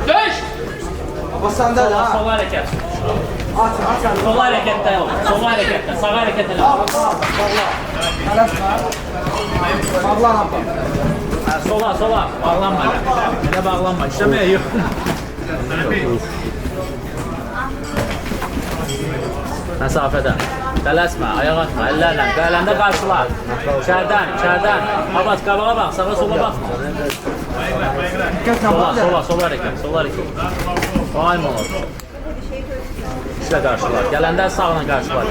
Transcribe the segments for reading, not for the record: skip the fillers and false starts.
Döş! Abbas sende de ha. Sol hareket. Aç. Sol harekette yok. Sol harekette. Sağ harekette yok. Bağla. Bağlan Abbas. Sola. Bağlanma. Hele bağlanma. İşlemeye yok. Məsafədən. Tələsmə, ayağa atma, əllərlə, qələndə qarşıla. İçərdən. Abbas, qabağa bax, sağa sola baxma. Sol hərəkət. Daim olur. İşlə qarşıla. Gələndə sağla qarşıla.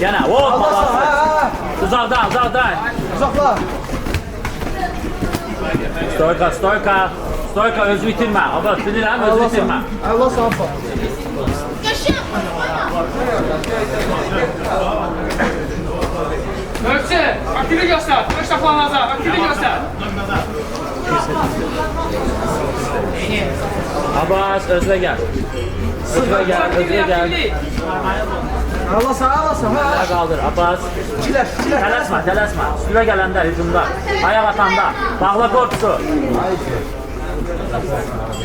Yenə, hop, uzaqdan. Uzaqla. Stoyka, özü bitirmə. Abbas, bilirəm, özü bitirmə. Allah sağ ol. Ölçü, aktivlik göster. Dönüş taklanmaza, aktivlik göster. Abbas, özlə gəl. Özlə gəl. Allah sağ. Ayağa qaldır, Abbas. İkiler. Tələsmə. Üstünə gələndə, hücumda. Ayaq atanda. Bağla korpusu.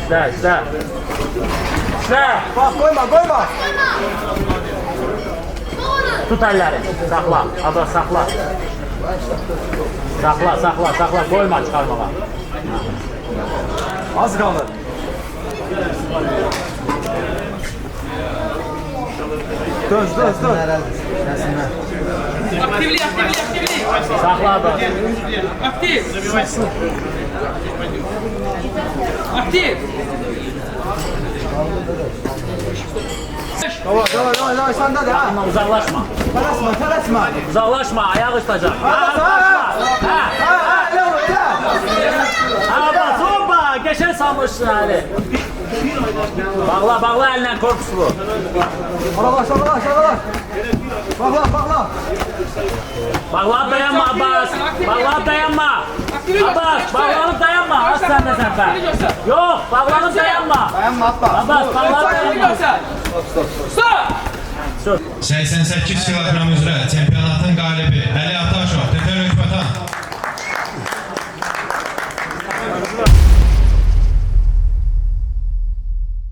İşlə. Bak koyma. Tut əlləri. Saxla. Abbas, saxla. Saxla. Qoyma çıxarmağa. Az kaldı. Döz. Aktivlik. Saxla, Abbas. Aktiv. Davay sende de ha. Amma uzaqlaşma. Tələsmə. Uzaqlaşma, ayaq tutacaq. Abbas, hoppa! Qəşəng salmışsın əli. Bağla əllə korpuslu. Şabalar. Bağla. Bağlanıb dayanma Abbas. Abbas, bağlanıb dayanma. Az sən də səfər. Yox, bağlanıb dayanma. Dayanma Abbas. Abbas, bağlanıb Aktivlik dayanma. göster. Stop! 88 kilogram üzrə çempionatın qalibi